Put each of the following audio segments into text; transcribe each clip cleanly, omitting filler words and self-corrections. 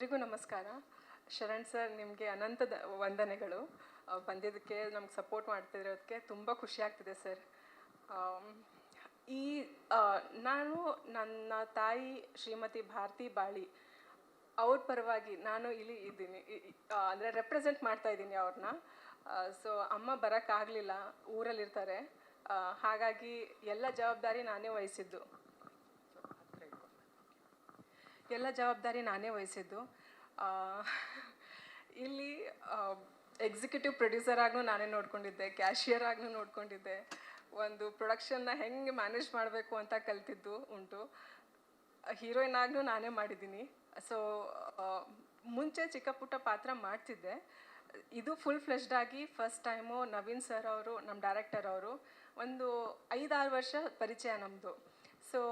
ಎಲ್ರಿಗೂ ನಮಸ್ಕಾರ. ಶರಣ್ ಸರ್, ನಿಮಗೆ ಅನಂತ ವಂದನೆಗಳು. ಬಂದಿದ್ದಕ್ಕೆ, ನಮ್ಗೆ ಸಪೋರ್ಟ್ ಮಾಡ್ತಿರೋದಕ್ಕೆ ತುಂಬ ಖುಷಿ ಆಗ್ತಿದೆ ಸರ್. ಈ ನಾನು ನನ್ನ ತಾಯಿ ಶ್ರೀಮತಿ ಭಾರತಿ ಬಾಳಿ ಅವ್ರ ಪರವಾಗಿ ನಾನು ಇಲ್ಲಿ ಇದ್ದೀನಿ, ಅಂದರೆ ರೆಪ್ರೆಸೆಂಟ್ ಮಾಡ್ತಾ ಇದ್ದೀನಿ ಅವ್ರನ್ನ. ಸೊ ಅಮ್ಮ ಬರೋಕ್ಕಾಗಲಿಲ್ಲ, ಊರಲ್ಲಿರ್ತಾರೆ. ಹಾಗಾಗಿ ಎಲ್ಲ ಜವಾಬ್ದಾರಿ ನಾನೇ ವಹಿಸಿದ್ದು. ಇಲ್ಲಿ ಎಕ್ಸಿಕ್ಯೂಟಿವ್ ಪ್ರೊಡ್ಯೂಸರ್ ಆಗೂ ನಾನೇ ನೋಡ್ಕೊಂಡಿದ್ದೆ, ಕ್ಯಾಶಿಯರ್ ಆಗೂ ನೋಡ್ಕೊಂಡಿದ್ದೆ, ಒಂದು ಪ್ರೊಡಕ್ಷನ್ನ ಹೆಂಗೆ ಮ್ಯಾನೇಜ್ ಮಾಡಬೇಕು ಅಂತ ಕಲ್ತಿದ್ದು ಉಂಟು. ಹೀರೋಯಿನ್ ಆಗೂ ನಾನೇ ಮಾಡಿದ್ದೀನಿ. ಸೊ ಮುಂಚೆ ಚಿಕ್ಕ ಪುಟ್ಟ ಪಾತ್ರ ಮಾಡ್ತಿದ್ದೆ. ಇದು ಫುಲ್ ಫ್ಲೆಶ್ಡ್ ಆಗಿ ಫಸ್ಟ್ ಟೈಮು ನವೀನ್ ಸರ್ ಅವರು, ನಮ್ಮ ಡೈರೆಕ್ಟರ್ ಅವರು, ಒಂದು 5-6 ವರ್ಷ ಪರಿಚಯ ನಮ್ಮದು. ಸೊ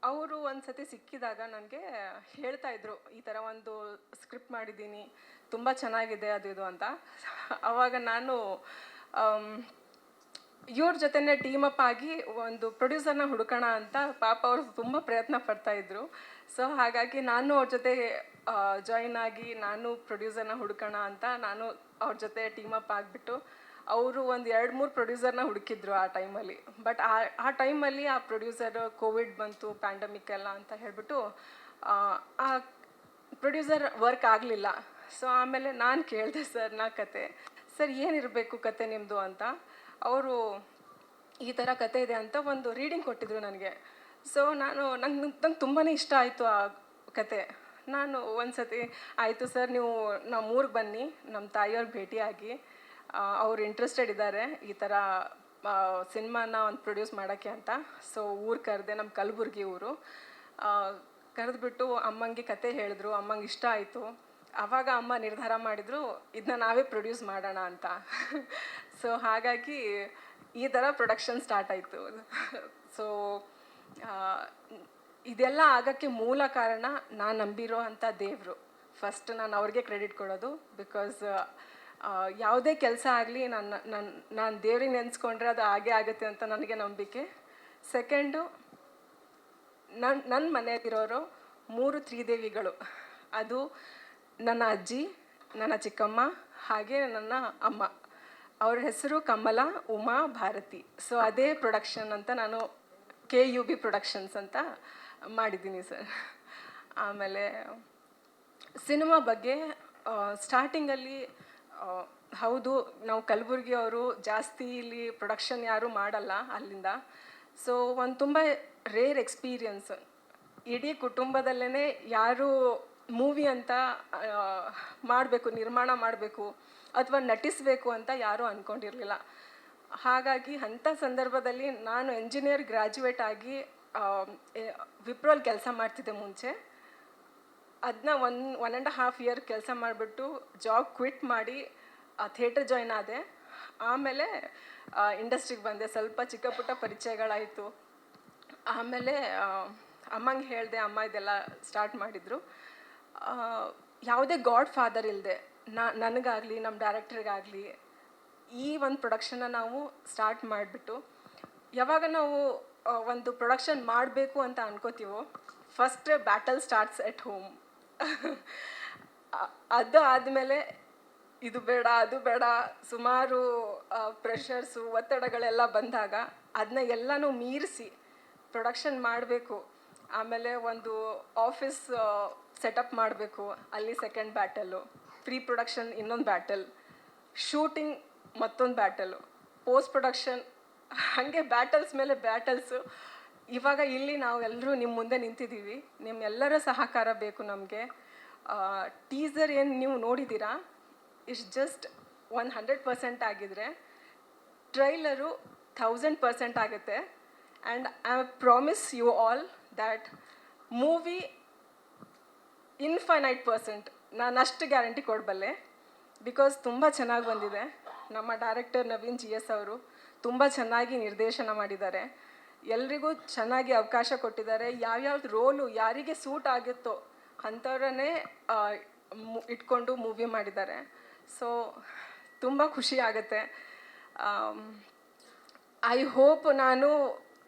ಅವರು ಒಂದು ಸತಿ ಸಿಕ್ಕಿದಾಗ ನನಗೆ ಹೇಳ್ತಾಯಿದ್ರು, ಈ ಥರ ಒಂದು ಸ್ಕ್ರಿಪ್ಟ್ ಮಾಡಿದ್ದೀನಿ, ತುಂಬ ಚೆನ್ನಾಗಿದೆ ಅದು ಇದು ಅಂತ. ಆವಾಗ ನಾನು ಇವ್ರ ಜೊತೆನೇ ಟೀಮಪ್ ಆಗಿ ಒಂದು ಪ್ರೊಡ್ಯೂಸರ್ನ ಹುಡುಕೋಣ ಅಂತ ಪಾಪ ಅವರು ತುಂಬ ಪ್ರಯತ್ನ ಪಡ್ತಾಯಿದ್ರು. ಸೊ ಹಾಗಾಗಿ ನಾನು ಅವ್ರ ಜೊತೆ ಜಾಯಿನ್ ಆಗಿ ನಾನು ಪ್ರೊಡ್ಯೂಸರ್ನ ಹುಡುಕೋಣ ಅಂತ ನಾನು ಅವ್ರ ಜೊತೆ ಟೀಮಪ್ ಆಗಿಬಿಟ್ಟು, ಅವರು ಒಂದು 2-3 ಪ್ರೊಡ್ಯೂಸರ್ನ ಹುಡುಕಿದ್ರು ಆ ಟೈಮಲ್ಲಿ. ಬಟ್ ಆ ಟೈಮಲ್ಲಿ ಆ ಪ್ರೊಡ್ಯೂಸರ್ ಕೋವಿಡ್ ಬಂತು, ಪ್ಯಾಂಡಮಿಕ್ ಎಲ್ಲ ಅಂತ ಹೇಳಿಬಿಟ್ಟು ಆ ಪ್ರೊಡ್ಯೂಸರ್ ವರ್ಕ್ ಆಗಲಿಲ್ಲ. ಸೊ ಆಮೇಲೆ ನಾನು ಕೇಳಿದೆ ಸರ್ನ ಕತೆ, ಸರ್ ಏನಿರಬೇಕು ಕತೆ ನಿಮ್ಮದು ಅಂತ. ಅವರು ಈ ಥರ ಕತೆ ಇದೆ ಅಂತ ಒಂದು ರೀಡಿಂಗ್ ಕೊಟ್ಟಿದ್ರು ನನಗೆ. ಸೊ ನಂಗೆ ತುಂಬಾ ಇಷ್ಟ ಆಯಿತು ಆ ಕತೆ. ನಾನು ಒಂದು ಸತಿ ಆಯಿತು ಸರ್, ನೀವು ನಮ್ಮ ಊರಿಗೆ ಬನ್ನಿ, ನಮ್ಮ ತಾಯಿಯವ್ರಿಗೆ ಭೇಟಿಯಾಗಿ, ಅವ್ರು ಇಂಟ್ರೆಸ್ಟೆಡ್ ಇದ್ದಾರೆ ಈ ಥರ ಸಿನಿಮಾನ ಒಂದು ಪ್ರೊಡ್ಯೂಸ್ ಮಾಡೋಕ್ಕೆ ಅಂತ. ಸೊ ಊರು ಕರೆದೆ, ನಮ್ಮ ಕಲಬುರ್ಗಿ ಊರು. ಕರೆದ್ಬಿಟ್ಟು ಅಮ್ಮಂಗೆ ಕತೆ ಹೇಳಿದ್ರು, ಅಮ್ಮಂಗೆ ಇಷ್ಟ ಆಯಿತು. ಆವಾಗ ಅಮ್ಮ ನಿರ್ಧಾರ ಮಾಡಿದರು, ಇದನ್ನ ನಾವೇ ಪ್ರೊಡ್ಯೂಸ್ ಮಾಡೋಣ ಅಂತ. ಸೊ ಹಾಗಾಗಿ ಈ ಥರ ಪ್ರೊಡಕ್ಷನ್ ಸ್ಟಾರ್ಟ್ ಆಯಿತು. ಸೊ ಇದೆಲ್ಲ ಆಗೋಕ್ಕೆ ಮೂಲ ಕಾರಣ ನಾನು ನಂಬಿರೋ ಅಂಥ ದೇವರು. ಫಸ್ಟ್ ನಾನು ಅವ್ರಿಗೆ ಕ್ರೆಡಿಟ್ ಕೊಡೋದು. ಬಿಕಾಸ್ ಯಾವುದೇ ಕೆಲಸ ಆಗಲಿ ನಾನು ದೇವ್ರಿಗೆ ನೆನೆಸ್ಕೊಂಡ್ರೆ ಅದು ಹಾಗೇ ಆಗುತ್ತೆ ಅಂತ ನನಗೆ ನಂಬಿಕೆ. ಸೆಕೆಂಡು, ನನ್ನ ಮನೆಯಲ್ಲಿರೋರು 3 ತ್ರಿದೇವಿಗಳು. ಅದು ನನ್ನ ಅಜ್ಜಿ, ನನ್ನ ಚಿಕ್ಕಮ್ಮ, ಹಾಗೆ ನನ್ನ ಅಮ್ಮ. ಅವ್ರ ಹೆಸರು ಕಮಲ, ಉಮಾ, ಭಾರತಿ. ಸೊ ಅದೇ ಪ್ರೊಡಕ್ಷನ್ ಅಂತ ನಾನು KUB ಪ್ರೊಡಕ್ಷನ್ಸ್ ಅಂತ ಮಾಡಿದ್ದೀನಿ ಸರ್. ಆಮೇಲೆ ಸಿನಿಮಾ ಬಗ್ಗೆ ಸ್ಟಾರ್ಟಿಂಗಲ್ಲಿ ಹೌದು, ನಾವು ಕಲಬುರ್ಗಿ ಅವರು ಜಾಸ್ತಿ ಇಲ್ಲಿ ಪ್ರೊಡಕ್ಷನ್ ಯಾರೂ ಮಾಡಲ್ಲ ಅಲ್ಲಿಂದ. ಸೊ ಒಂದು ತುಂಬ ರೇರ್ ಎಕ್ಸ್ಪೀರಿಯನ್ಸ್. ಇಡೀ ಕುಟುಂಬದಲ್ಲೇ ಯಾರು ಮೂವಿ ಅಂತ ಮಾಡಬೇಕು, ನಿರ್ಮಾಣ ಮಾಡಬೇಕು ಅಥವಾ ನಟಿಸಬೇಕು ಅಂತ ಯಾರೂ ಅಂದ್ಕೊಂಡಿರಲಿಲ್ಲ. ಹಾಗಾಗಿ ಅಂಥ ಸಂದರ್ಭದಲ್ಲಿ ನಾನು ಎಂಜಿನಿಯರ್ ಗ್ರ್ಯಾಜುಯೇಟ್ ಆಗಿ ವಿಪ್ರೋಲ್ ಕೆಲಸ ಮಾಡ್ತಿದ್ದೆ ಮುಂಚೆ. ಅದನ್ನ 1.5 ಇಯರ್ ಕೆಲಸ ಮಾಡಿಬಿಟ್ಟು ಜಾಬ್ ಕ್ವಿಟ್ ಮಾಡಿ ಥಿಯೇಟರ್ ಜಾಯ್ನ್ ಆದೆ. ಆಮೇಲೆ ಇಂಡಸ್ಟ್ರಿಗೆ ಬಂದೆ. ಸ್ವಲ್ಪ ಚಿಕ್ಕ ಪುಟ್ಟ ಪರಿಚಯಗಳಾಯಿತು. ಆಮೇಲೆ ಅಮ್ಮಂಗೆ ಹೇಳಿದೆ, ಅಮ್ಮ ಇದೆಲ್ಲ ಸ್ಟಾರ್ಟ್ ಮಾಡಿದರು. ಯಾವುದೇ ಗಾಡ್ ಫಾದರ್ ಇಲ್ಲದೆ ನನಗಾಗಲಿ ನಮ್ಮ ಡೈರೆಕ್ಟರ್ಗಾಗಲಿ ಈ ಒಂದು ಪ್ರೊಡಕ್ಷನ್ನ ನಾವು ಸ್ಟಾರ್ಟ್ ಮಾಡಿಬಿಟ್ಟು, ಯಾವಾಗ ನಾವು ಒಂದು ಪ್ರೊಡಕ್ಷನ್ ಮಾಡಬೇಕು ಅಂತ ಅನ್ಕೋತೀವೋ, first battle starts at home. ಅದು ಆದಮೇಲೆ ಇದು ಬೇಡ ಅದು ಬೇಡ ಸುಮಾರು ಪ್ರೆಷರ್ಸು, ಒತ್ತಡಗಳೆಲ್ಲ ಬಂದಾಗ ಅದನ್ನ ಎಲ್ಲನೂ ಮೀರಿಸಿ ಪ್ರೊಡಕ್ಷನ್ ಮಾಡಬೇಕು. ಆಮೇಲೆ ಒಂದು ಆಫೀಸ್ ಸೆಟಪ್ ಮಾಡಬೇಕು, ಅಲ್ಲಿ ಸೆಕೆಂಡ್ ಬ್ಯಾಟಲ್ಲು, ಪ್ರೀ ಪ್ರೊಡಕ್ಷನ್ ಇನ್ನೊಂದು ಬ್ಯಾಟಲ್, ಶೂಟಿಂಗ್ ಮತ್ತೊಂದು ಬ್ಯಾಟಲ್ಲು, ಪೋಸ್ಟ್ ಪ್ರೊಡಕ್ಷನ್, ಹಾಗೆ ಬ್ಯಾಟಲ್ಸ್ ಮೇಲೆ ಬ್ಯಾಟಲ್ಸು. ಇವಾಗ ಇಲ್ಲಿ ನಾವು ಎಲ್ಲರೂ ನಿಮ್ಮ ಮುಂದೆ ನಿಂತಿದ್ದೀವಿ. ನಿಮ್ಮೆಲ್ಲರ ಸಹಕಾರ ಬೇಕು ನಮಗೆ. ಟೀಸರ್ ಏನು ನೀವು ನೋಡಿದ್ದೀರಾ, ಇಟ್ಸ್ ಜಸ್ಟ್ 100% ಆಗಿದ್ರೆ ಟ್ರೈಲರು 1000% ಆಗುತ್ತೆ. And I promise you all that movie infinite% ನಾನು ಅಷ್ಟು ಗ್ಯಾರಂಟಿ ಕೊಡಬಲ್ಲೆ. ಬಿಕಾಸ್ ತುಂಬ ಚೆನ್ನಾಗಿ ಬಂದಿದೆ. ನಮ್ಮ ಡೈರೆಕ್ಟರ್ ನವೀನ್ GS ಅವರು ತುಂಬ ಚೆನ್ನಾಗಿ ನಿರ್ದೇಶನ ಮಾಡಿದ್ದಾರೆ. ಎಲ್ರಿಗೂ ಚೆನ್ನಾಗಿ ಅವಕಾಶ ಕೊಟ್ಟಿದ್ದಾರೆ. ಯಾವ್ಯಾವ್ದು ರೋಲು ಯಾರಿಗೆ ಸೂಟ್ ಆಗುತ್ತೋ ಅಂಥವ್ರನ್ನೇ ಇಟ್ಕೊಂಡು ಮೂವಿ ಮಾಡಿದ್ದಾರೆ. ಸೊ ತುಂಬ ಖುಷಿ ಆಗುತ್ತೆ. ಐ ಹೋಪ್ ನಾನು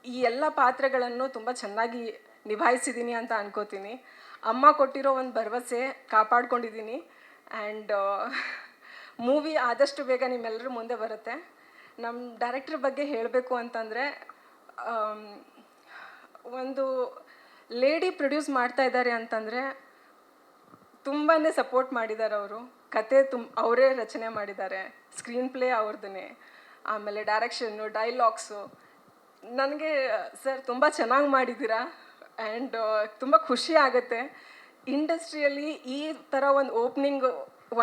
ಈ ಎಲ್ಲ ಪಾತ್ರಗಳನ್ನು ತುಂಬ ಚೆನ್ನಾಗಿ ನಿಭಾಯಿಸಿದ್ದೀನಿ ಅಂತ ಅನ್ಕೋತೀನಿ. ಅಮ್ಮ ಕೊಟ್ಟಿರೋ ಒಂದು ಭರವಸೆ ಕಾಪಾಡ್ಕೊಂಡಿದ್ದೀನಿ. ಆ್ಯಂಡ್ ಮೂವಿ ಆದಷ್ಟು ಬೇಗ ನಿಮ್ಮೆಲ್ಲರ ಮುಂದೆ ಬರುತ್ತೆ. ನಮ್ಮ ಡೈರೆಕ್ಟ್ರ್ ಬಗ್ಗೆ ಹೇಳಬೇಕು ಅಂತಂದರೆ, ಒಂದು ಲೇಡಿ ಪ್ರೊಡ್ಯೂಸ್ ಮಾಡ್ತಾ ಇದ್ದಾರೆ ಅಂತಂದರೆ ತುಂಬಾ ಸಪೋರ್ಟ್ ಮಾಡಿದ್ದಾರೆ ಅವರು. ಕತೆ ಅವರೇ ರಚನೆ ಮಾಡಿದ್ದಾರೆ, ಸ್ಕ್ರೀನ್ ಪ್ಲೇ ಅವ್ರದ್ದೇ, ಆಮೇಲೆ ಡೈರೆಕ್ಷನ್ನು, ಡೈಲಾಗ್ಸು. ನನಗೆ ಸರ್ ತುಂಬ ಚೆನ್ನಾಗಿ ಮಾಡಿದ್ದೀರಾ. ಆ್ಯಂಡ್ ತುಂಬ ಖುಷಿ ಆಗುತ್ತೆ. ಇಂಡಸ್ಟ್ರಿಯಲ್ಲಿ ಈ ಥರ ಒಂದು ಓಪ್ನಿಂಗ್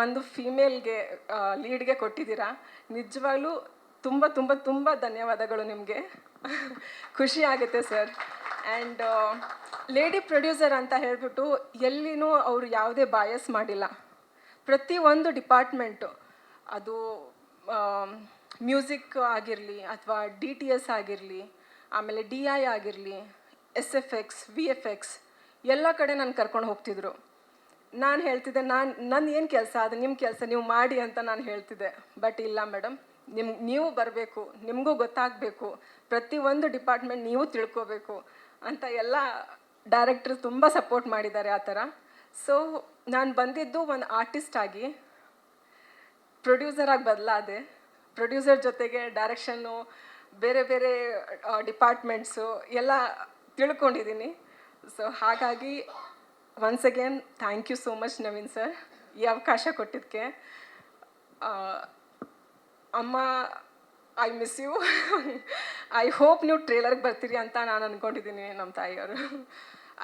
ಒಂದು ಫೀಮೇಲ್ಗೆ ಲೀಡ್ಗೆ ಕೊಟ್ಟಿದ್ದೀರಾ. ನಿಜವಾಗ್ಲೂ ತುಂಬ ತುಂಬ ತುಂಬ ಧನ್ಯವಾದಗಳು ನಿಮಗೆ. ಖುಷಿ ಆಗುತ್ತೆ ಸರ್. ಆ್ಯಂಡ್ ಲೇಡಿ ಪ್ರೊಡ್ಯೂಸರ್ ಅಂತ ಹೇಳಿಬಿಟ್ಟು ಎಲ್ಲಿನೂ ಅವರು ಯಾವುದೇ ಬಾಯಸ್ ಮಾಡಿಲ್ಲ. ಪ್ರತಿಯೊಂದು ಡಿಪಾರ್ಟ್ಮೆಂಟು, ಅದು ಮ್ಯೂಸಿಕ್ ಆಗಿರಲಿ ಅಥವಾ DTS ಆಗಿರಲಿ, ಆಮೇಲೆ DI ಆಗಿರಲಿ, SFX, VFX ಎಲ್ಲ ಕಡೆ ನಾನು ಕರ್ಕೊಂಡು ಹೋಗ್ತಿದ್ರು. ನಾನು ಹೇಳ್ತಿದ್ದೆ, ನನ್ನ ಏನು ಕೆಲಸ, ಅದು ನಿಮ್ಮ ಕೆಲಸ, ನೀವು ಮಾಡಿ ಅಂತ ನಾನು ಹೇಳ್ತಿದ್ದೆ. ಬಟ್ ಇಲ್ಲ ಮೇಡಮ್, ನೀವು ಬರಬೇಕು, ನಿಮಗೂ ಗೊತ್ತಾಗಬೇಕು, ಪ್ರತಿಯೊಂದು ಡಿಪಾರ್ಟ್ಮೆಂಟ್ ನೀವು ತಿಳ್ಕೋಬೇಕು ಅಂತ ಎಲ್ಲ ಡೈರೆಕ್ಟ್ರು ತುಂಬ ಸಪೋರ್ಟ್ ಮಾಡಿದ್ದಾರೆ ಆ ಥರ. ಸೊ ನಾನು ಬಂದಿದ್ದು ಒಂದು ಆರ್ಟಿಸ್ಟ್ ಆಗಿ ಪ್ರೊಡ್ಯೂಸರಾಗಿ ಬದಲಾದೆ. ಪ್ರೊಡ್ಯೂಸರ್ ಜೊತೆಗೆ ಡೈರೆಕ್ಷನ್ನು, ಬೇರೆ ಬೇರೆ ಡಿಪಾರ್ಟ್ಮೆಂಟ್ಸು ಎಲ್ಲ ತಿಳ್ಕೊಂಡಿದ್ದೀನಿ. ಸೊ ಹಾಗಾಗಿ once again thank you so much Naveen sir, ಈ ಅವಕಾಶ ಕೊಟ್ಟಿದ್ದಕ್ಕೆ. ಅಮ್ಮ, I miss you. I hope ನೀವು ಟ್ರೇಲರ್ಗೆ ಬರ್ತೀರಿ ಅಂತ ನಾನು ಅಂದ್ಕೊಂಡಿದ್ದೀನಿ. ನಮ್ಮ ತಾಯಿಯವರು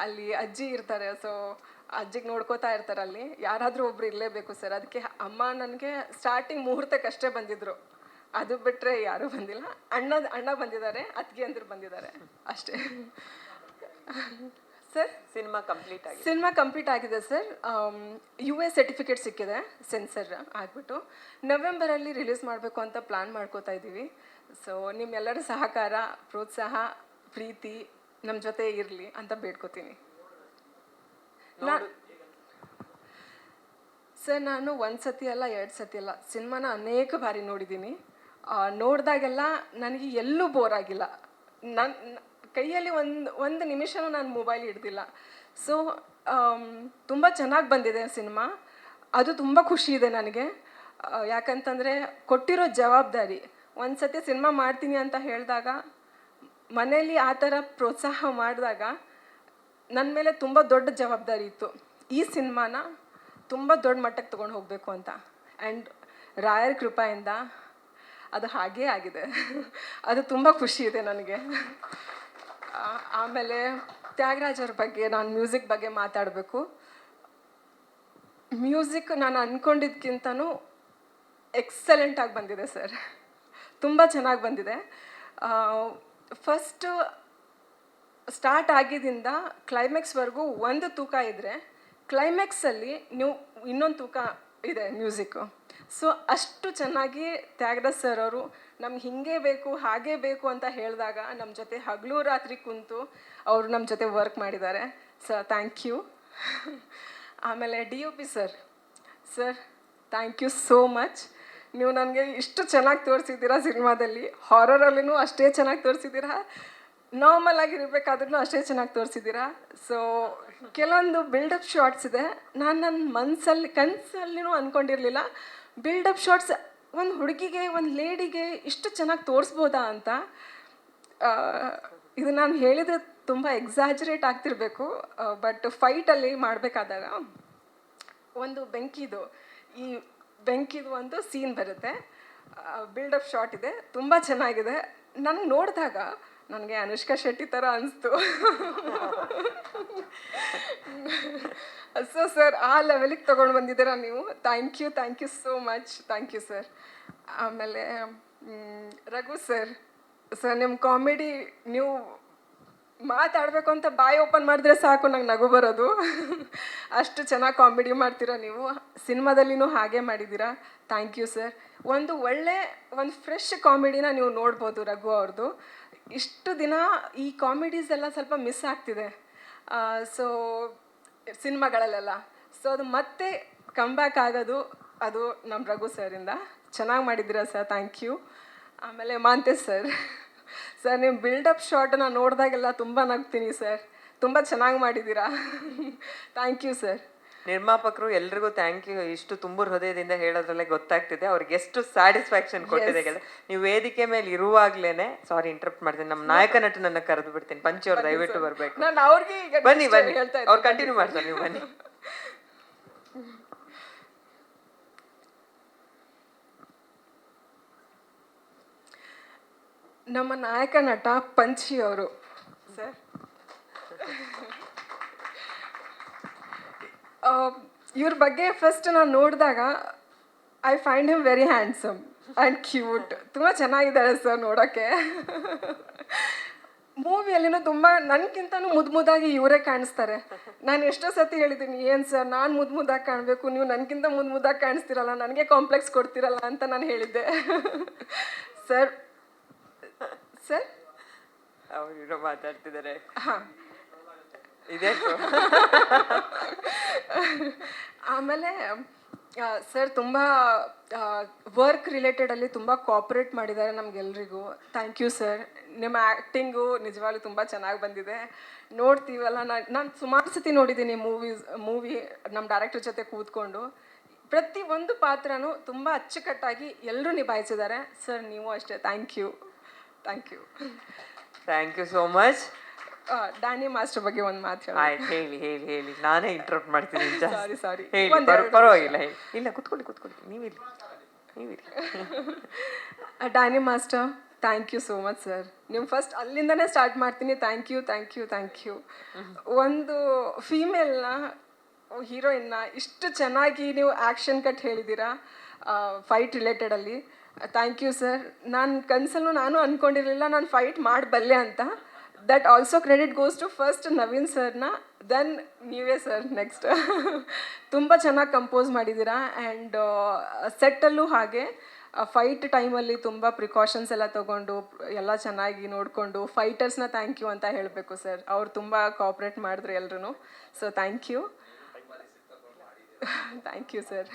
ಅಲ್ಲಿ ಅಜ್ಜಿ ಇರ್ತಾರೆ, ಸೊ ಅಜ್ಜಿಗೆ ನೋಡ್ಕೋತಾ ಇರ್ತಾರೆ. ಅಲ್ಲಿ ಯಾರಾದರೂ ಒಬ್ರು ಇರಲೇಬೇಕು ಸರ್. ಅದಕ್ಕೆ ಅಮ್ಮ ನನಗೆ ಸ್ಟಾರ್ಟಿಂಗ್ ಮುಹೂರ್ತಕ್ಕಷ್ಟೇ ಬಂದಿದ್ದರು, ಅದು ಬಿಟ್ಟರೆ ಯಾರೂ ಬಂದಿಲ್ಲ. ಅಣ್ಣ ಬಂದಿದ್ದಾರೆ, ಅತ್ತಿಗೆ ಅಂದರು ಬಂದಿದ್ದಾರೆ ಅಷ್ಟೇ ಸರ್. ಸಿನಿಮಾ ಕಂಪ್ಲೀಟ್ ಆಗಿದೆ ಸರ್. US ಸರ್ಟಿಫಿಕೇಟ್ ಸಿಕ್ಕಿದೆ, ಸೆನ್ಸರ್ ಆಗಿಬಿಟ್ಟು. ನವೆಂಬರಲ್ಲಿ ರಿಲೀಸ್ ಮಾಡಬೇಕು ಅಂತ ಪ್ಲ್ಯಾನ್ ಮಾಡ್ಕೋತಾ ಇದ್ದೀವಿ. ಸೊ ನಿಮ್ಮೆಲ್ಲರ ಸಹಕಾರ, ಪ್ರೋತ್ಸಾಹ, ಪ್ರೀತಿ ನಮ್ಮ ಜೊತೆ ಇರಲಿ ಅಂತ ಬೇಡ್ಕೋತೀನಿ. ಸರ್ ನಾನು 1 ಸತಿ ಅಲ್ಲ 2 ಸತಿ ಅಲ್ಲ, ಸಿನಿಮಾನ ಅನೇಕ ಬಾರಿ ನೋಡಿದ್ದೀನಿ. ನೋಡಿದಾಗೆಲ್ಲ ನನಗೆ ಎಲ್ಲೂ ಬೋರ್ ಆಗಿಲ್ಲ. ನನ್ನ ಕೈಯಲ್ಲಿ ಒಂದು ನಿಮಿಷನೂ ನಾನು ಮೊಬೈಲ್ ಹಿಡ್ದಿಲ್ಲ. ಸೊ ತುಂಬ ಚೆನ್ನಾಗಿ ಬಂದಿದೆ ಸಿನಿಮಾ. ಅದು ತುಂಬ ಖುಷಿ ಇದೆ ನನಗೆ. ಯಾಕಂತಂದರೆ ಕೊಟ್ಟಿರೋ ಜವಾಬ್ದಾರಿ, ಒಂದು ಸತಿ ಸಿನಿಮಾ ಮಾಡ್ತೀನಿ ಅಂತ ಹೇಳಿದಾಗ, ಮನೇಲಿ ಆ ಥರ ಪ್ರೋತ್ಸಾಹ ಮಾಡಿದಾಗ ನನ್ನ ಮೇಲೆ ತುಂಬ ದೊಡ್ಡ ಜವಾಬ್ದಾರಿ ಇತ್ತು. ಈ ಸಿನಿಮಾನ ತುಂಬ ದೊಡ್ಡ ಮಟ್ಟಕ್ಕೆ ತೊಗೊಂಡು ಹೋಗಬೇಕು ಅಂತ. ಆ್ಯಂಡ್ ರಾಯರ ಕೃಪೆಯಿಂದ ಅದು ಹಾಗೇ ಆಗಿದೆ. ಅದು ತುಂಬ ಖುಷಿ ಇದೆ ನನಗೆ. ಆಮೇಲೆ ತ್ಯಾಗರಾಜ್ ಅವ್ರ ಬಗ್ಗೆ, ನಾನು ಮ್ಯೂಸಿಕ್ ಬಗ್ಗೆ ಮಾತಾಡಬೇಕು. ಮ್ಯೂಸಿಕ್ ನಾನು ಅಂದ್ಕೊಂಡಿದ್ದಕ್ಕಿಂತನೂ ಎಕ್ಸಲೆಂಟಾಗಿ ಬಂದಿದೆ ಸರ್. ತುಂಬ ಚೆನ್ನಾಗಿ ಬಂದಿದೆ. ಫಸ್ಟು ಸ್ಟಾರ್ಟ್ ಆಗಿದ್ದರಿಂದ ಕ್ಲೈಮ್ಯಾಕ್ಸ್ವರೆಗೂ ಒಂದು ತೂಕ ಇದ್ದರೆ, ಕ್ಲೈಮ್ಯಾಕ್ಸಲ್ಲಿ ನೀವು ಇನ್ನೊಂದು ತೂಕ ಇದೆ ಮ್ಯೂಸಿಕ್ಕು. ಸೊ ಅಷ್ಟು ಚೆನ್ನಾಗಿ ತ್ಯಾಗರಾಜ್ ಸರ್ ಅವರು ನಮ್ಗೆ ಹೀಗೆ ಬೇಕು, ಹಾಗೇ ಬೇಕು ಅಂತ ಹೇಳಿದಾಗ ನಮ್ಮ ಜೊತೆ ಹಗಲು ರಾತ್ರಿ ಕುಂತು ಅವರು ನಮ್ಮ ಜೊತೆ ವರ್ಕ್ ಮಾಡಿದ್ದಾರೆ. Sir thank you. ಆಮೇಲೆ DOP sir, thank you so much. ನೀವು ನನಗೆ ಇಷ್ಟು ಚೆನ್ನಾಗಿ ತೋರಿಸಿದ್ದೀರಾ ಸಿನಿಮಾದಲ್ಲಿ. ಹಾರರಲ್ಲಿನೂ ಅಷ್ಟೇ ಚೆನ್ನಾಗಿ ತೋರಿಸಿದ್ದೀರಾ, ನಾರ್ಮಲ್ ಆಗಿರಬೇಕಾದ್ರೂ ಅಷ್ಟೇ ಚೆನ್ನಾಗಿ ತೋರಿಸಿದ್ದೀರಾ. ಸೊ ಕೆಲವೊಂದು ಬಿಲ್ಡಪ್ ಶಾರ್ಟ್ಸ್ ಇದೆ, ನಾನು ನನ್ನ ಕನಸಲ್ಲಿನೂ ಅಂದ್ಕೊಂಡಿರಲಿಲ್ಲ. ಬಿಲ್ಡಪ್ ಶಾರ್ಟ್ಸ್ ಒಂದು ಹುಡುಗಿಗೆ, ಒಂದು ಲೇಡಿಗೆ ಇಷ್ಟು ಚೆನ್ನಾಗಿ ತೋರಿಸ್ಬೋದಾ ಅಂತ. ಇದು ನಾನು ಹೇಳಿದರೆ ತುಂಬ ಎಕ್ಸಾಜರೇಟ್ ಆಗ್ತಿರಬೇಕು. ಬಟ್ ಫೈಟಲ್ಲಿ ಮಾಡಬೇಕಾದಾಗ ಒಂದು ಬೆಂಕಿದು ಒಂದು ಸೀನ್ ಬರುತ್ತೆ, ಬಿಲ್ಡಪ್ ಶಾರ್ಟ್ ಇದೆ, ತುಂಬ ಚೆನ್ನಾಗಿದೆ. ನನಗೆ ನೋಡಿದಾಗ ನನಗೆ ಅನುಷ್ಕಾ ಶೆಟ್ಟಿ ಥರ ಅನಿಸ್ತು. ಸೊ ಸರ್, ಆ ಲೆವೆಲಿಗೆ ತೊಗೊಂಡು ಬಂದಿದ್ದೀರಾ ನೀವು. Thank you so much. Thank you sir. ಆಮೇಲೆ ರಘು ಸರ್, ನಿಮ್ಮ ಕಾಮಿಡಿ, ನೀವು ಮಾತಾಡಬೇಕು ಅಂತ ಬಾಯಿ ಓಪನ್ ಮಾಡಿದ್ರೆ ಸಾಕು ನಂಗೆ ನಗು ಬರೋದು. ಅಷ್ಟು ಚೆನ್ನಾಗಿ ಕಾಮಿಡಿ ಮಾಡ್ತೀರಾ ನೀವು. ಸಿನಿಮಾದಲ್ಲಿನೂ ಹಾಗೆ ಮಾಡಿದ್ದೀರಾ. Thank you sir. ಒಂದು ಫ್ರೆಶ್ ಕಾಮಿಡಿನ ನೀವು ನೋಡ್ಬೋದು ರಘು ಅವ್ರದ್ದು. ಇಷ್ಟು ದಿನ ಈ ಕಾಮಿಡೀಸ್ ಎಲ್ಲ ಸ್ವಲ್ಪ ಮಿಸ್ ಆಗ್ತಿದೆ ಸೊ ಸಿನಿಮಾಗಳಲ್ಲೆಲ್ಲ. ಸೊ ಅದು ಮತ್ತೆ ಕಮ್ಬ್ಯಾಕ್ ಆಗೋದು ಅದು ನಮ್ಮ ರಘು ಸರಿಂದ. ಚೆನ್ನಾಗಿ ಮಾಡಿದ್ದೀರಾ ಸರ್, ಥ್ಯಾಂಕ್ ಯು. ಆಮೇಲೆ ಮಾಂತೇಶ್ ಸರ್, ನಿಮ್ಮ ಬಿಲ್ಡಪ್ ಶಾರ್ಟನ್ನ ನೋಡಿದಾಗೆಲ್ಲ ತುಂಬ ನಗ್ತೀನಿ ಸರ್. ತುಂಬ ಚೆನ್ನಾಗಿ ಮಾಡಿದ್ದೀರಾ. Thank you sir. ನಿರ್ಮಾಪಕರು ಎಲ್ರಿಗೂ ಥ್ಯಾಂಕ್ ಯು. ಇಷ್ಟು ತುಂಬು ಹೃದಯದಿಂದ ಹೇಳೋದ್ರಲ್ಲೇ ಗೊತ್ತಾಗ್ತಿದೆ ಅವ್ರಿಗೆ ಎಷ್ಟು ಸ್ಯಾಟಿಸ್ಫ್ಯಾಕ್ಷನ್ ಕೊಟ್ಟಿದೆ. ನೀವು ವೇದಿಕೆ ಮೇಲೆ ಇರುವಾಗ್ಲೇನೆ, ಸಾರಿ ಇಂಟರಪ್ಟ್ ಮಾಡ್ತೀನಿ, ನಮ್ಮ ನಾಯಕ ನಟನನ್ನ ಕರೆದು ಬಿಡ್ತೀನಿ. ಪಂಚಿ ಅವ್ರು ದಯವಿಟ್ಟು ಬರ್ಬೇಕು. ನಾನು ಅವ್ರಿಗೆ ಬನ್ನಿ ಅವ್ರು ಕಂಟಿನ್ಯೂ ಮಾಡ್ತಾರೆ, ನೀವು ಬನ್ನಿ. ನಮ್ಮ ನಾಯಕ ನಟ ಪಂಚಿ ಅವರು ಸರ್, ಇವ್ರ ಬಗ್ಗೆ ಫಸ್ಟ್ ನಾನು ನೋಡಿದಾಗ I find him very handsome and cute. ತುಂಬ ಚೆನ್ನಾಗಿದ್ದಾರೆ ಸರ್ ನೋಡೋಕ್ಕೆ. ಮೂವಿಯಲ್ಲಿನೂ ತುಂಬ ನನಗಿಂತನೂ ಮುದ್ದಾಗಿ ಇವರೇ ಕಾಣಿಸ್ತಾರೆ. ನಾನು ಎಷ್ಟೋ ಸತಿ ಹೇಳಿದ್ದೀನಿ, ಏನು ಸರ್ ನಾನು ಮುದ್ದಾಗಿ ಕಾಣಬೇಕು, ನೀವು ನನಗಿಂತ ಮುದ್ದಾಗಿ ಕಾಣಿಸ್ತಿರಲ್ಲ, ನನಗೆ ಕಾಂಪ್ಲೆಕ್ಸ್ ಕೊಡ್ತಿರಲ್ಲ ಅಂತ ನಾನು ಹೇಳಿದ್ದೆ. ಸರ್ ಸರ್ ಅವರು ಮಾತಾಡ್ತಿದ್ದಾರೆ. ಹಾಂ, ಇದೆ. ಆಮೇಲೆ ಸರ್ ತುಂಬ ವರ್ಕ್ ರಿಲೇಟೆಡಲ್ಲಿ ತುಂಬ ಕೋಆಪ್ರೇಟ್ ಮಾಡಿದ್ದಾರೆ ನಮಗೆಲ್ರಿಗೂ. Thank you sir. ನಿಮ್ಮ ಆ್ಯಕ್ಟಿಂಗು ನಿಜವಾಗ್ಲೂ ತುಂಬ ಚೆನ್ನಾಗಿ ಬಂದಿದೆ. ನೋಡ್ತೀವಲ್ಲ, ನಾನು ಸುಮಾರು ಸತಿ ನೋಡಿದ್ದೀನಿ ಮೂವಿ ನಮ್ಮ ಡೈರೆಕ್ಟರ್ ಜೊತೆ ಕೂತ್ಕೊಂಡು. ಪ್ರತಿಯೊಂದು ಪಾತ್ರನೂ ತುಂಬ ಅಚ್ಚುಕಟ್ಟಾಗಿ ಎಲ್ಲರೂ ನಿಭಾಯಿಸಿದ್ದಾರೆ ಸರ್. ನೀವು ಅಷ್ಟೇ. Thank you. Thank you. Thank you so much. Danny master ಬಗ್ಗೆ ಒಂದು ಮಾತು ಆಯ್ತು, ಹೇಳಿ ಹೇಳಿ ಹೇಳಿ. ನಾನೇ ಇಂಟರಪ್ಟ್ ಮಾಡ್ತೀನಿ. ಸಾರಿ ಹೇಳಿ, ಪರವಾಗಿಲ್ಲ. ಇಲ್ಲ, ಕುತ್ಕೊಳ್ಳಿ ನೀವಿರಿ. Danny master, thank you so much sir. ನೀವು ಫಸ್ಟ್ ಅಲ್ಲಿಂದನೇ ಸ್ಟಾರ್ಟ್ ಮಾಡ್ತೀನಿ. Thank you. ಒಂದು ಫೀಮೇಲ್ನ ಹೀರೋಯಿನ್ನ ಇಷ್ಟು ಚೆನ್ನಾಗಿ ನೀವು ಆ್ಯಕ್ಷನ್ ಕಟ್ ಹೇಳಿದ್ದೀರಾ ಫೈಟ್ ರಿಲೇಟೆಡಲ್ಲಿ. Thank you sir. ನಾನು ಕನಸಲ್ಲೂ ನಾನು ಅಂದ್ಕೊಂಡಿರಲಿಲ್ಲ ನಾನು ಫೈಟ್ ಮಾಡಬಲ್ಲೆ ಅಂತ. That also credit goes to first Naveen ಸರ್ನ, ದೆನ್ ನೀವೇ ಸರ್ ನೆಕ್ಸ್ಟ್. ತುಂಬ ಚೆನ್ನಾಗಿ ಕಂಪೋಸ್ ಮಾಡಿದ್ದೀರಾ. ಆ್ಯಂಡ್ ಸೆಟ್ಟಲ್ಲೂ ಹಾಗೆ ಫೈಟ್ ಟೈಮಲ್ಲಿ ತುಂಬ ಪ್ರಿಕಾಷನ್ಸ್ ಎಲ್ಲ ತೊಗೊಂಡು ಎಲ್ಲ ಚೆನ್ನಾಗಿ ನೋಡಿಕೊಂಡು ಫೈಟರ್ಸ್ನ ಥ್ಯಾಂಕ್ ಯು ಅಂತ ಹೇಳಬೇಕು ಸರ್. ಅವ್ರು ತುಂಬ ಕೋಆಪ್ರೇಟ್ ಮಾಡಿದ್ರು ಎಲ್ರೂ. So thank you sir.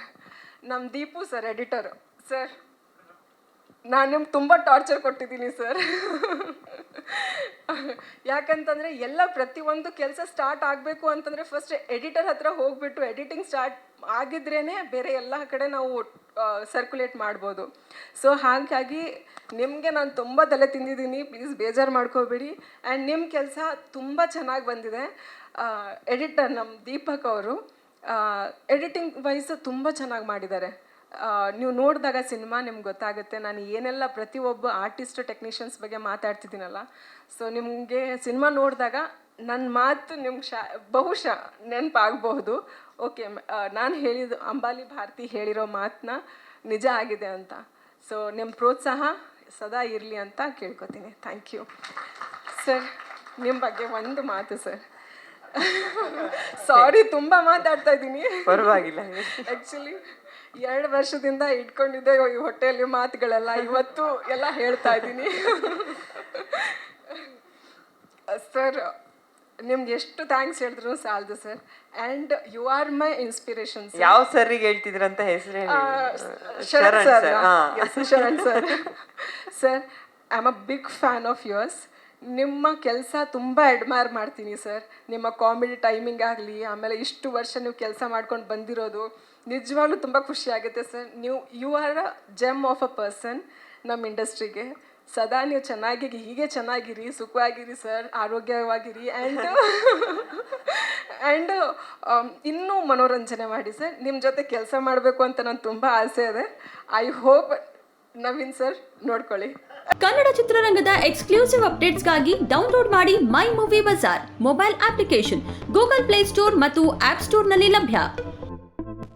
ನಮ್ಮ ದೀಪು ಸರ್, ಎಡಿಟರ್ ಸರ್, ನಾನು ನಿಮ್ಗೆ ತುಂಬ ಟಾರ್ಚರ್ ಕೊಟ್ಟಿದ್ದೀನಿ ಸರ್. ಯಾಕಂತಂದರೆ ಪ್ರತಿಯೊಂದು ಕೆಲಸ ಸ್ಟಾರ್ಟ್ ಆಗಬೇಕು ಅಂತಂದರೆ ಫಸ್ಟ್ ಎಡಿಟರ್ ಹತ್ರ ಹೋಗಿಬಿಟ್ಟು ಎಡಿಟಿಂಗ್ ಸ್ಟಾರ್ಟ್ ಆಗಿದ್ರೇ ಬೇರೆ ಎಲ್ಲ ಕಡೆ ನಾವು ಸರ್ಕ್ಯುಲೇಟ್ ಮಾಡ್ಬೋದು. ಸೊ ಹಾಗಾಗಿ ನಿಮಗೆ ನಾನು ತುಂಬ ತಲೆ ತಿಂದಿದ್ದೀನಿ, ಪ್ಲೀಸ್ ಬೇಜಾರು ಮಾಡ್ಕೋಬೇಡಿ. ಆ್ಯಂಡ್ ನಿಮ್ಮ ಕೆಲಸ ತುಂಬ ಚೆನ್ನಾಗಿ ಬಂದಿದೆ. ಎಡಿಟರ್ ನಮ್ಮ ದೀಪಕ್ ಅವರು ಎಡಿಟಿಂಗ್ ವೈಸ್ ತುಂಬ ಚೆನ್ನಾಗಿ ಮಾಡಿದ್ದಾರೆ. ನೀವು ನೋಡಿದಾಗ ಸಿನಿಮಾ ನಿಮ್ಗೆ ಗೊತ್ತಾಗುತ್ತೆ ನಾನು ಏನೆಲ್ಲ ಪ್ರತಿಯೊಬ್ಬ ಆರ್ಟಿಸ್ಟ್ ಟೆಕ್ನಿಷಿಯನ್ಸ್ ಬಗ್ಗೆ ಮಾತಾಡ್ತಿದ್ದೀನಲ್ಲ. ಸೊ ನಿಮಗೆ ಸಿನಿಮಾ ನೋಡಿದಾಗ ನನ್ನ ಮಾತು ನಿಮ್ಗೆ ಬಹುಶಃ ನೆನಪಾಗಬಹುದು. ಓಕೆ, ನಾನು ಹೇಳಿದ್ದು ಅಂಬಾಲಿ ಭಾರತಿ ಹೇಳಿರೋ ಮಾತನ್ನ ನಿಜ ಆಗಿದೆ ಅಂತ. ಸೊ ನಿಮ್ಮ ಪ್ರೋತ್ಸಾಹ ಸದಾ ಇರಲಿ ಅಂತ ಕೇಳ್ಕೊತೀನಿ. Thank you sir. ನಿಮ್ಮ ಬಗ್ಗೆ ಒಂದು ಮಾತು ಸರ್. ಸಾರಿ, ತುಂಬ ಮಾತಾಡ್ತಾ ಇದ್ದೀನಿ. ಪರವಾಗಿಲ್ಲ. ಆ್ಯಕ್ಚುಲಿ 2 ವರ್ಷದಿಂದ ಇಟ್ಕೊಂಡಿದ್ದೆ ಈ ಹೊಟ್ಟೆಯಲ್ಲಿ ಮಾತುಗಳೆಲ್ಲ ಇವತ್ತು ಎಲ್ಲ ಹೇಳ್ತಾ ಇದ್ದೀನಿ. ಸರ್ ನಿಮ್ಗೆ ಎಷ್ಟು ಥ್ಯಾಂಕ್ಸ್ ಹೇಳಿದ್ರು ಸಾಲದು sir. And you are my inspiration. ಯಾವ ಸರ್ರಿಗೆ ಹೇಳ್ತಿದ್ರಂತ ಹೆಸರು ಹೇಳಿ. Sharan sir. Sharan sir. Sir, I am a big fan of yours. ನಿಮ್ಮ ಕೆಲಸ ತುಂಬ ಅಡ್ಮೈರ್ ಮಾಡ್ತೀನಿ ಸರ್. ನಿಮ್ಮ ಕಾಮಿಡಿ ಟೈಮಿಂಗ್ ಆಗಲಿ, ಆಮೇಲೆ ಇಷ್ಟು ವರ್ಷ ನೀವು ಕೆಲಸ ಮಾಡ್ಕೊಂಡು ಬಂದಿರೋದು ನಿಜವಾಗ್ಲೂ ತುಂಬ ಖುಷಿ ಆಗುತ್ತೆ sir. You are a gem of a person ನಮ್ಮ ಇಂಡಸ್ಟ್ರಿಗೆ. ಸದಾ ನೀವು ಹೀಗೆ ಚೆನ್ನಾಗಿರಿ, ಸುಖವಾಗಿರಿ ಸರ್, ಆರೋಗ್ಯವಾಗಿರಿ. ಆ್ಯಂಡ್ ಇನ್ನೂ ಮನೋರಂಜನೆ ಮಾಡಿ ಸರ್. ನಿಮ್ಮ ಜೊತೆ ಕೆಲಸ ಮಾಡಬೇಕು ಅಂತ ನಾನು ತುಂಬ ಆಸೆ ಇದೆ. ಐ ಹೋಪ್ ನವೀನ್ ಸರ್ ನೋಡ್ಕೊಳ್ಳಿ. ಕನ್ನಡ ಚಿತ್ರರಂಗದ ಎಕ್ಸ್ಕ್ಲೂಸಿವ್ ಅಪ್ಡೇಟ್ಸ್ಗಾಗಿ ಡೌನ್ಲೋಡ್ ಮಾಡಿ my movie bazaar mobile application. Google Play Store ಮತ್ತು ಆಪ್ ಸ್ಟೋರ್ನಲ್ಲಿ ಲಭ್ಯ.